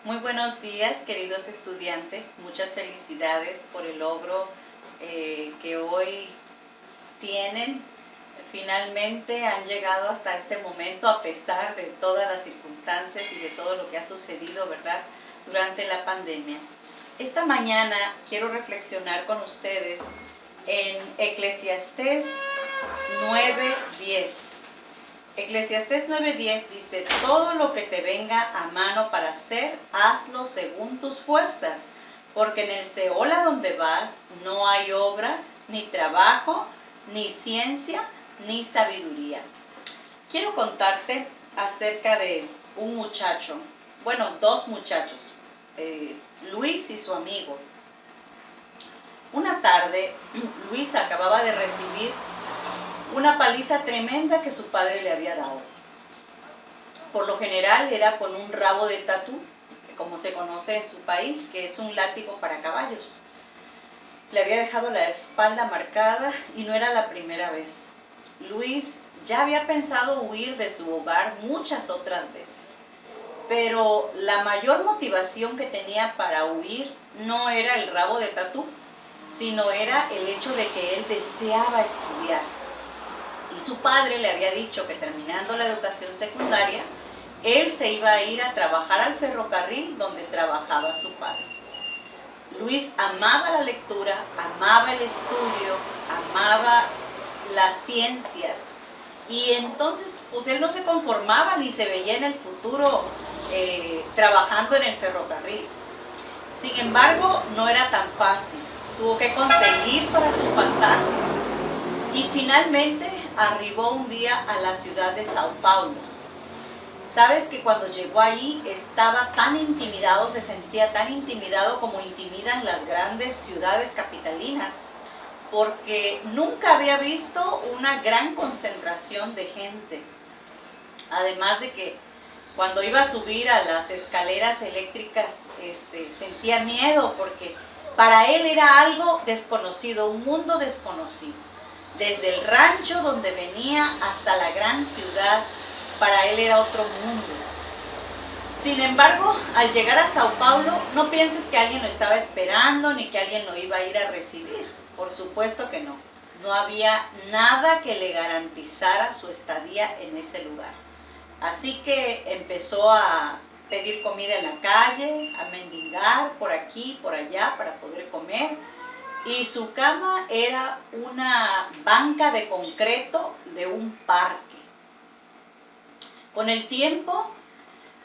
Muy buenos días, queridos estudiantes. Muchas felicidades por el logro que hoy tienen. Finalmente han llegado hasta este momento a pesar de todas las circunstancias y de todo lo que ha sucedido, ¿verdad?, durante la pandemia. Esta mañana quiero reflexionar con ustedes en Eclesiastés 9:10. Eclesiastés 9:10 dice: todo lo que te venga a mano para hacer, hazlo según tus fuerzas, porque en el Seol a donde vas no hay obra, ni trabajo, ni ciencia, ni sabiduría. Quiero contarte acerca de un muchacho, bueno, dos muchachos, Luis y su amigo. Una tarde, Luis acababa de recibir una paliza tremenda que su padre le había dado. Por lo general era con un rabo de tatú, como se conoce en su país, que es un látigo para caballos. Le había dejado la espalda marcada y no era la primera vez. Luis ya había pensado huir de su hogar muchas otras veces, pero la mayor motivación que tenía para huir no era el rabo de tatú, sino era el hecho de que él deseaba estudiar. Y su padre le había dicho que terminando la educación secundaria, él se iba a ir a trabajar al ferrocarril donde trabajaba su padre. Luis amaba la lectura, amaba el estudio, amaba las ciencias, y entonces pues él no se conformaba ni se veía en el futuro trabajando en el ferrocarril. Sin embargo, no era tan fácil. Tuvo que conseguir para su pasaje y finalmente arribó un día a la ciudad de Sao Paulo. Sabes que cuando llegó ahí estaba tan intimidado, se sentía tan intimidado como intimidan las grandes ciudades capitalinas, porque nunca había visto una gran concentración de gente. Además de que cuando iba a subir a las escaleras eléctricas sentía miedo, porque para él era algo desconocido, un mundo desconocido. Desde el rancho donde venía hasta la gran ciudad, para él era otro mundo. Sin embargo, al llegar a Sao Paulo, no pienses que alguien lo estaba esperando ni que alguien lo iba a ir a recibir. Por supuesto que no. No había nada que le garantizara su estadía en ese lugar. Así que empezó a pedir comida en la calle, a mendigar por aquí, por allá para poder comer. Y su cama era una banca de concreto de un parque. Con el tiempo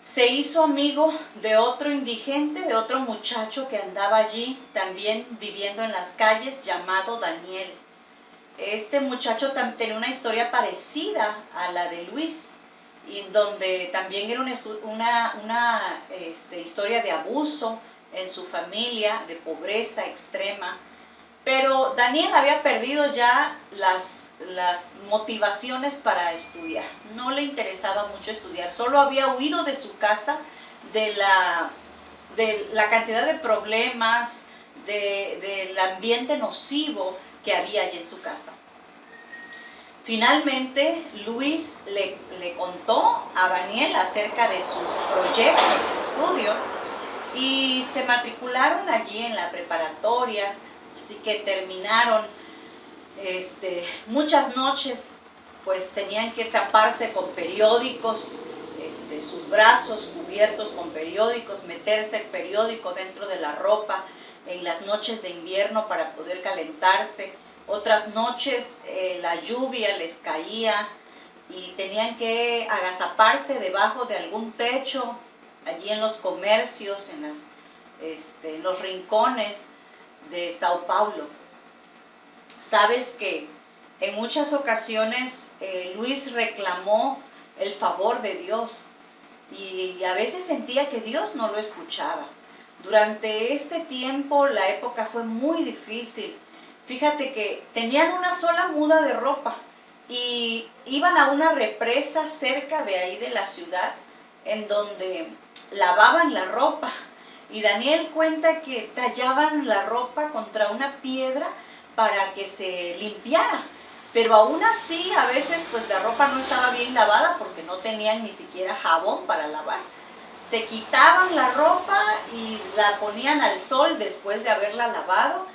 se hizo amigo de otro indigente, de otro muchacho que andaba allí también viviendo en las calles, llamado Daniel. Este muchacho tenía una historia parecida a la de Luis, y donde también era una historia de abuso en su familia, de pobreza extrema. Pero Daniel había perdido ya las motivaciones para estudiar. No le interesaba mucho estudiar. Solo había huido de su casa, de la cantidad de problemas, del ambiente nocivo que había allí en su casa. Finalmente, Luis le contó a Daniel acerca de sus proyectos de estudio y se matricularon allí en la preparatoria. Así que terminaron muchas noches, pues tenían que taparse con periódicos, sus brazos cubiertos con periódicos, meterse el periódico dentro de la ropa en las noches de invierno para poder calentarse. Otras noches la lluvia les caía y tenían que agazaparse debajo de algún techo, allí en los comercios, en los rincones de Sao Paulo. Sabes que en muchas ocasiones Luis reclamó el favor de Dios y a veces sentía que Dios no lo escuchaba. Durante este tiempo la época fue muy difícil. Fíjate que tenían una sola muda de ropa y iban a una represa cerca de ahí de la ciudad en donde lavaban la ropa. Y Daniel cuenta que tallaban la ropa contra una piedra para que se limpiara. Pero aún así, a veces pues la ropa no estaba bien lavada porque no tenían ni siquiera jabón para lavar. se quitaban la ropa y la ponían al sol después de haberla lavado,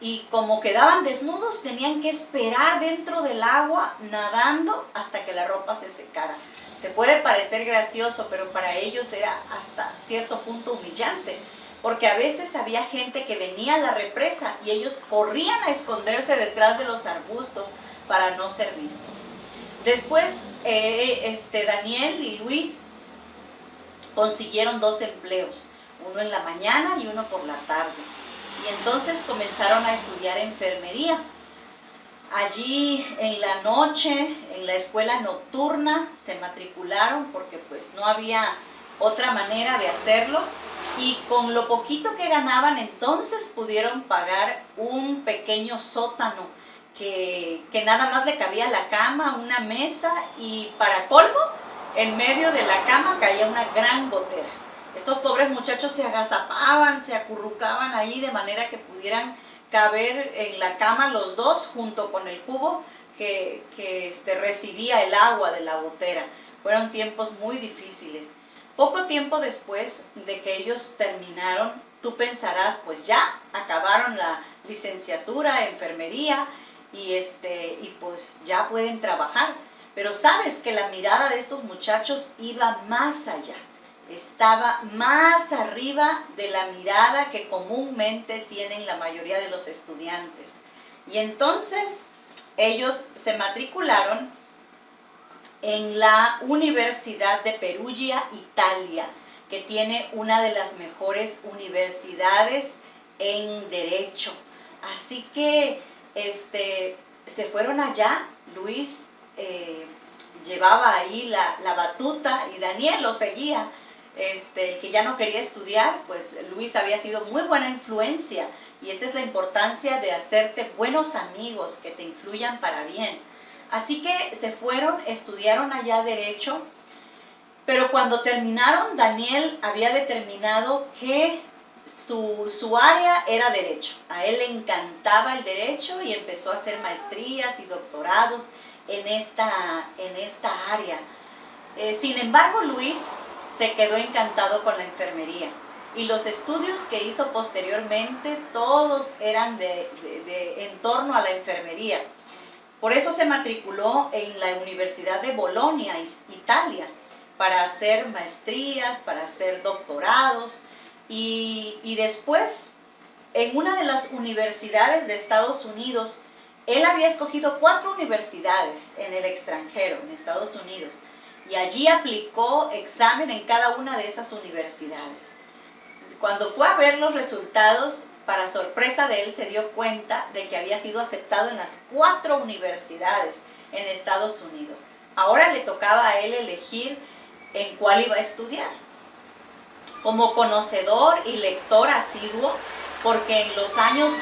y como quedaban desnudos tenían que esperar dentro del agua nadando hasta que la ropa se secara. Te puede parecer gracioso, pero para ellos era hasta cierto punto humillante, porque a veces había gente que venía a la represa y ellos corrían a esconderse detrás de los arbustos para no ser vistos. Después Daniel y Luis consiguieron 2 empleos, uno en la mañana y uno por la tarde, y entonces comenzaron a estudiar enfermería. Allí en la noche, en la escuela nocturna, se matricularon porque pues no había otra manera de hacerlo, y con lo poquito que ganaban entonces pudieron pagar un pequeño sótano que nada más le cabía la cama, una mesa, y para colmo, en medio de la cama caía una gran gotera. Estos pobres muchachos se agazapaban, se acurrucaban ahí de manera que pudieran caber en la cama los dos junto con el cubo que recibía el agua de la gotera. Fueron tiempos muy difíciles. Poco tiempo después de que ellos terminaron, tú pensarás, pues ya acabaron la licenciatura de enfermería y pues ya pueden trabajar. Pero sabes que la mirada de estos muchachos iba más allá. Estaba más arriba de la mirada que comúnmente tienen la mayoría de los estudiantes. Y entonces ellos se matricularon en la Universidad de Perugia, Italia, que tiene una de las mejores universidades en Derecho. Así que se fueron allá. Luis llevaba ahí la batuta y Daniel lo seguía. El que ya no quería estudiar, pues Luis había sido muy buena influencia, y esta es la importancia de hacerte buenos amigos que te influyan para bien. Así que se fueron, estudiaron allá Derecho, pero cuando terminaron, Daniel había determinado que su área era Derecho. A él le encantaba el Derecho y empezó a hacer maestrías y doctorados en esta área. Sin embargo, Luis se quedó encantado con la enfermería, y los estudios que hizo posteriormente todos eran en torno a la enfermería. Por eso se matriculó en la Universidad de Bolonia, Italia, para hacer maestrías, para hacer doctorados, y después en una de las universidades de Estados Unidos. Él había escogido 4 universidades en el extranjero, en Estados Unidos, y allí aplicó examen en cada una de esas universidades. Cuando fue a ver los resultados, para sorpresa de él, se dio cuenta de que había sido aceptado en las 4 universidades en Estados Unidos. Ahora le tocaba a él elegir en cuál iba a estudiar. Como conocedor y lector asiduo, porque en los años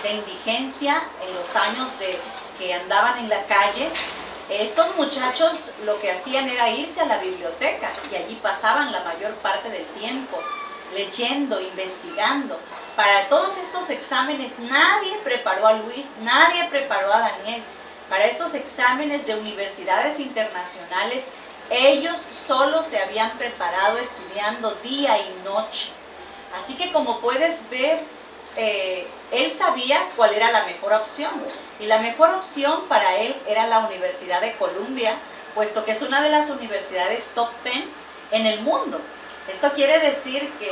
de indigencia, en los años que andaban en la calle, estos muchachos lo que hacían era irse a la biblioteca, y allí pasaban la mayor parte del tiempo leyendo, investigando. Para todos estos exámenes nadie preparó a Luis, nadie preparó a Daniel. Para estos exámenes de universidades internacionales, ellos solo se habían preparado estudiando día y noche. Así que, como puedes ver, él sabía cuál era la mejor opción, y la mejor opción para él era la Universidad de Columbia, puesto que es una de las universidades top 10 en el mundo. Esto quiere decir que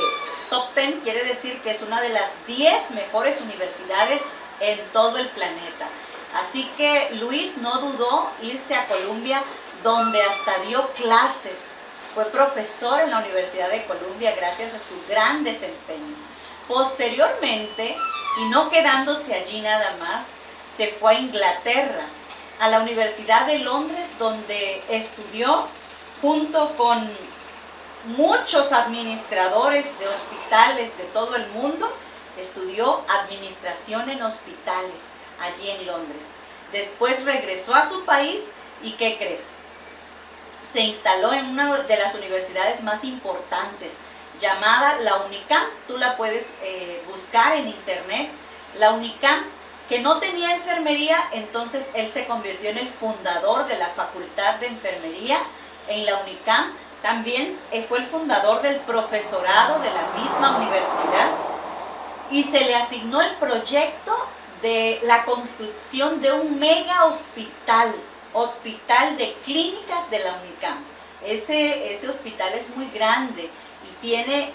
top 10 quiere decir que es una de las 10 mejores universidades en todo el planeta. Así que Luis no dudó irse a Columbia, donde hasta dio clases. Fue profesor en la Universidad de Columbia gracias a su gran desempeño. Posteriormente, y no quedándose allí nada más, se fue a Inglaterra, a la Universidad de Londres, donde estudió junto con muchos administradores de hospitales de todo el mundo. Estudió administración en hospitales allí en Londres. Después regresó a su país, y ¿qué crees? Se instaló en una de las universidades más importantes, llamada la UNICAM. Tú la puedes buscar en internet. La UNICAM, que no tenía enfermería, entonces él se convirtió en el fundador de la Facultad de Enfermería en la UNICAM, También fue el fundador del profesorado de la misma universidad y se le asignó el proyecto de la construcción de un mega hospital de clínicas de la UNICAM. Ese hospital es muy grande y tiene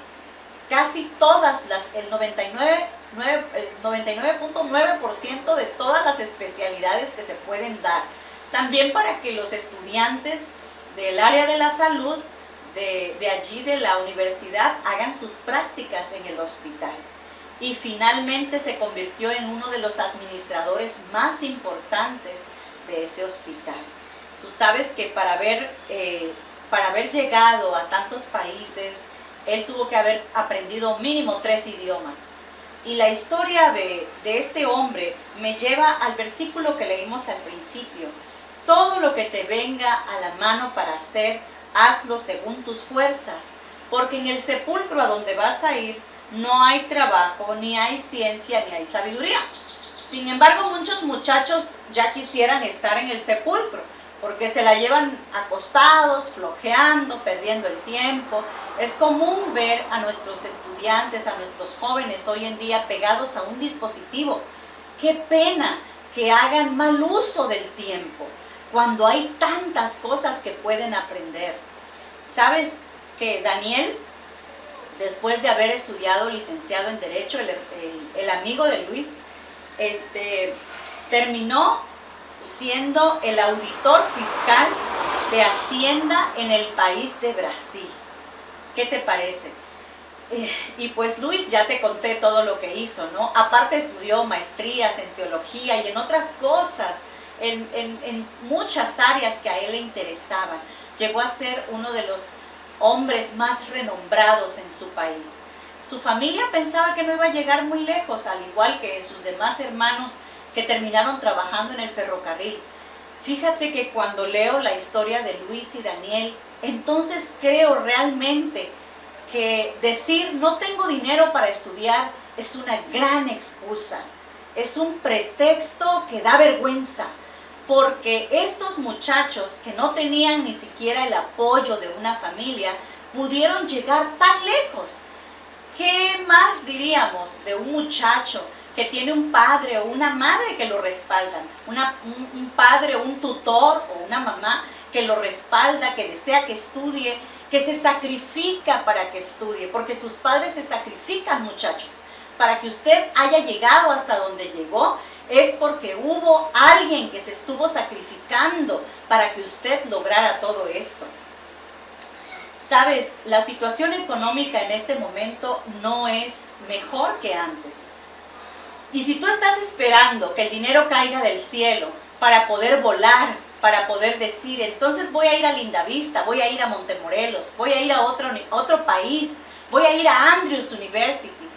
casi todas el 99.9% de todas las especialidades que se pueden dar. También para que los estudiantes del área de la salud de allí de la universidad hagan sus prácticas en el hospital. Y finalmente se convirtió en uno de los administradores más importantes de ese hospital. Tú sabes que para haber llegado a tantos países, él tuvo que haber aprendido mínimo 3 idiomas. Y la historia de este hombre me lleva al versículo que leímos al principio. Todo lo que te venga a la mano para hacer, hazlo según tus fuerzas, porque en el sepulcro a donde vas a ir no hay trabajo, ni hay ciencia, ni hay sabiduría. Sin embargo, muchos muchachos ya quisieran estar en el sepulcro, porque se la llevan acostados, flojeando, perdiendo el tiempo. Es común ver a nuestros estudiantes, a nuestros jóvenes hoy en día pegados a un dispositivo. Qué pena que hagan mal uso del tiempo, cuando hay tantas cosas que pueden aprender. ¿Sabes que Daniel, después de haber estudiado licenciado en Derecho, el amigo de Luis, terminó siendo el auditor fiscal de Hacienda en el país de Brasil? ¿Qué te parece? Y pues Luis, ya te conté todo lo que hizo, ¿no? Aparte estudió maestrías en teología y en otras cosas, en muchas áreas que a él le interesaban. Llegó a ser uno de los hombres más renombrados en su país. Su familia pensaba que no iba a llegar muy lejos, al igual que sus demás hermanos que terminaron trabajando en el ferrocarril. Fíjate que cuando leo la historia de Luis y Daniel, entonces creo realmente que decir no tengo dinero para estudiar es una gran excusa, es un pretexto que da vergüenza, porque estos muchachos que no tenían ni siquiera el apoyo de una familia pudieron llegar tan lejos. ¿Qué más diríamos de un muchacho que tiene un padre o una madre que lo respaldan? Un padre o un tutor o una mamá que lo respalda, que desea que estudie, que se sacrifica para que estudie, porque sus padres se sacrifican, muchachos. Para que usted haya llegado hasta donde llegó, es porque hubo alguien que se estuvo sacrificando para que usted lograra todo esto. Sabes, la situación económica en este momento no es mejor que antes. Y si tú estás esperando que el dinero caiga del cielo para poder volar, para poder decir, entonces voy a ir a Lindavista, voy a ir a Montemorelos, voy a ir a otro país, voy a ir a Andrews University,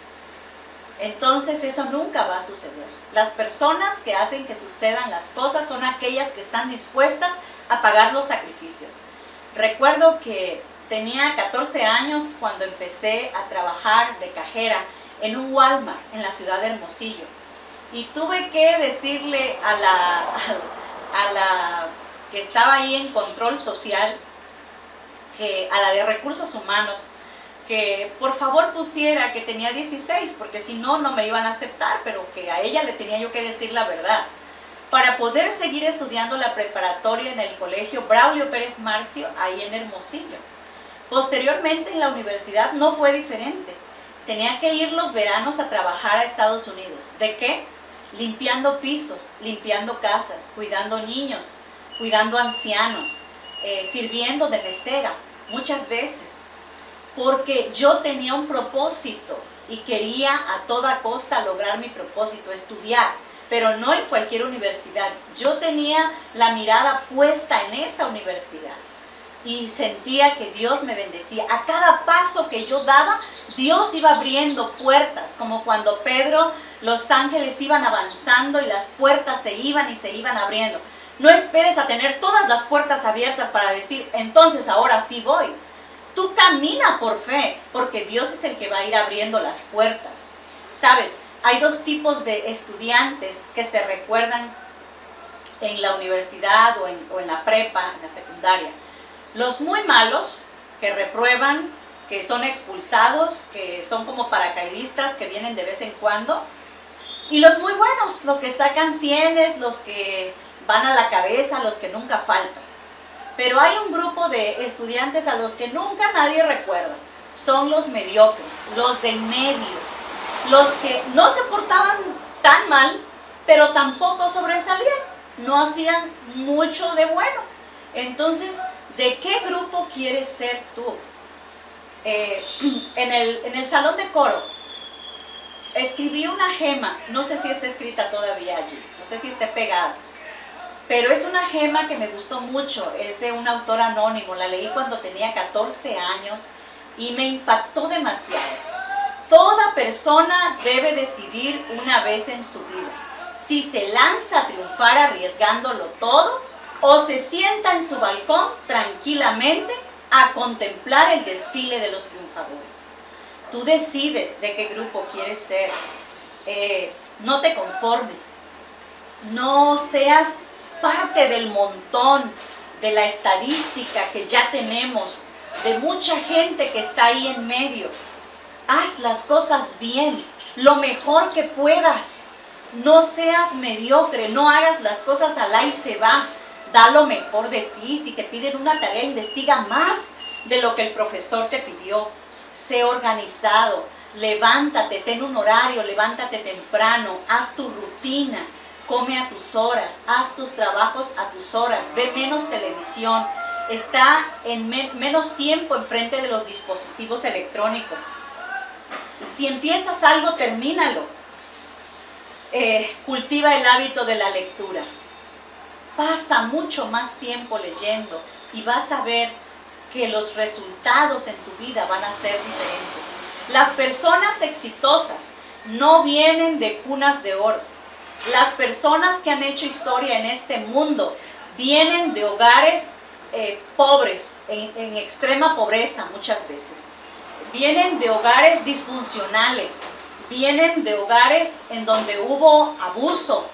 entonces eso nunca va a suceder. Las personas que hacen que sucedan las cosas son aquellas que están dispuestas a pagar los sacrificios. Recuerdo que tenía 14 años cuando empecé a trabajar de cajera en un Walmart en la ciudad de Hermosillo. Y tuve que decirle a la que estaba ahí en control social, a la de recursos humanos, que por favor pusiera que tenía 16, porque si no, no me iban a aceptar, pero que a ella le tenía yo que decir la verdad. Para poder seguir estudiando la preparatoria en el colegio Braulio Pérez Marcio, ahí en Hermosillo. Posteriormente en la universidad no fue diferente. Tenía que ir los veranos a trabajar a Estados Unidos. ¿De qué? Limpiando pisos, limpiando casas, cuidando niños, cuidando ancianos, sirviendo de mesera muchas veces. Porque yo tenía un propósito y quería a toda costa lograr mi propósito, estudiar, pero no en cualquier universidad. Yo tenía la mirada puesta en esa universidad y sentía que Dios me bendecía. A cada paso que yo daba, Dios iba abriendo puertas, como cuando Pedro, los ángeles iban avanzando y las puertas se iban abriendo. No esperes a tener todas las puertas abiertas para decir, entonces ahora sí voy. Tú camina por fe, porque Dios es el que va a ir abriendo las puertas. ¿Sabes? Hay dos tipos de estudiantes que se recuerdan en la universidad o en la prepa, en la secundaria. Los muy malos, que reprueban, que son expulsados, que son como paracaidistas, que vienen de vez en cuando. Y los muy buenos, los que sacan cienes, los que van a la cabeza, los que nunca faltan. Pero hay un grupo de estudiantes a los que nunca nadie recuerda. Son los mediocres, los del medio, los que no se portaban tan mal, pero tampoco sobresalían, no hacían mucho de bueno. Entonces, ¿de qué grupo quieres ser tú? En el salón de coro, escribí una gema, no sé si está escrita todavía allí, no sé si esté pegada, pero es una gema que me gustó mucho, es de un autor anónimo, la leí cuando tenía 14 años y me impactó demasiado. Toda persona debe decidir una vez en su vida si se lanza a triunfar arriesgándolo todo o se sienta en su balcón tranquilamente a contemplar el desfile de los triunfadores. Tú decides de qué grupo quieres ser. No te conformes, no seas parte del montón, de la estadística que ya tenemos, de mucha gente que está ahí en medio. Haz las cosas bien, lo mejor que puedas. No seas mediocre, no hagas las cosas al ahí se va. Da lo mejor de ti. Si te piden una tarea, investiga más de lo que el profesor te pidió. Sé organizado, levántate, ten un horario, levántate temprano, haz tu rutina, come a tus horas, haz tus trabajos a tus horas, ve menos televisión, está en menos tiempo enfrente de los dispositivos electrónicos. Si empiezas algo, termínalo. Cultiva el hábito de la lectura. Pasa mucho más tiempo leyendo y vas a ver que los resultados en tu vida van a ser diferentes. Las personas exitosas no vienen de cunas de oro. Las personas que han hecho historia en este mundo vienen de hogares pobres, en extrema pobreza muchas veces. Vienen de hogares disfuncionales, vienen de hogares en donde hubo abuso,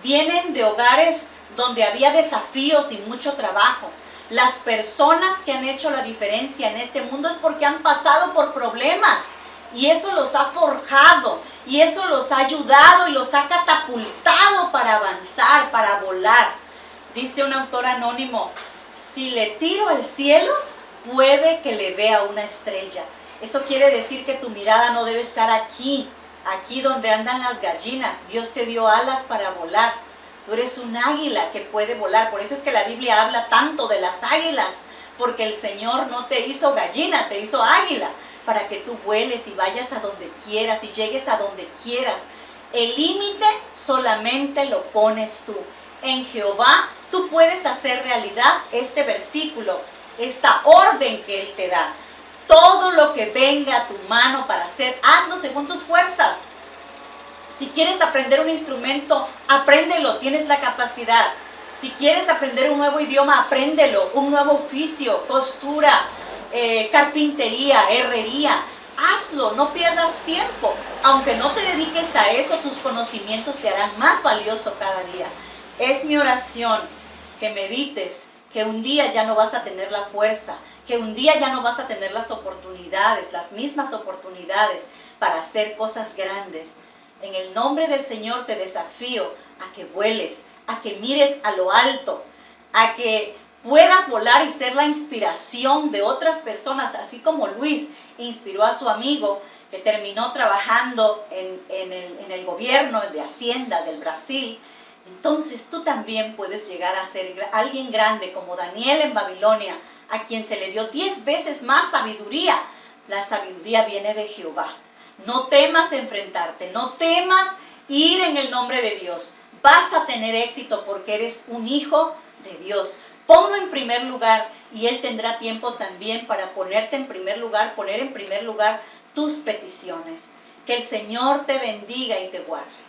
vienen de hogares donde había desafíos y mucho trabajo. Las personas que han hecho la diferencia en este mundo es porque han pasado por problemas y eso los ha forjado y eso los ha ayudado y los ha catapultado para avanzar, para volar. Dice un autor anónimo, si le tiro al cielo, puede que le vea una estrella. Eso quiere decir que tu mirada no debe estar aquí donde andan las gallinas. Dios te dio alas para volar. Tú eres un águila que puede volar. Por eso es que la Biblia habla tanto de las águilas, porque el Señor no te hizo gallina, te hizo águila, para que tú vueles y vayas a donde quieras y llegues a donde quieras. El límite solamente lo pones tú. En Jehová tú puedes hacer realidad este versículo, esta orden que Él te da. Todo lo que venga a tu mano para hacer, hazlo según tus fuerzas. Si quieres aprender un instrumento, apréndelo, tienes la capacidad. Si quieres aprender un nuevo idioma, apréndelo, un nuevo oficio, costura, carpintería, herrería. Hazlo, no pierdas tiempo. Aunque no te dediques a eso, tus conocimientos te harán más valioso cada día. Es mi oración que medites que un día ya no vas a tener la fuerza, que un día ya no vas a tener las oportunidades, las mismas oportunidades para hacer cosas grandes. En el nombre del Señor te desafío a que vueles, a que mires a lo alto, a que puedas volar y ser la inspiración de otras personas, así como Luis inspiró a su amigo que terminó trabajando en el gobierno de Hacienda del Brasil. Entonces tú también puedes llegar a ser alguien grande como Daniel en Babilonia, a quien se le dio 10 veces más sabiduría. La sabiduría viene de Jehová. No temas enfrentarte, no temas ir en el nombre de Dios. Vas a tener éxito porque eres un hijo de Dios. Ponlo en primer lugar y Él tendrá tiempo también para ponerte en primer lugar, poner en primer lugar tus peticiones. Que el Señor te bendiga y te guarde.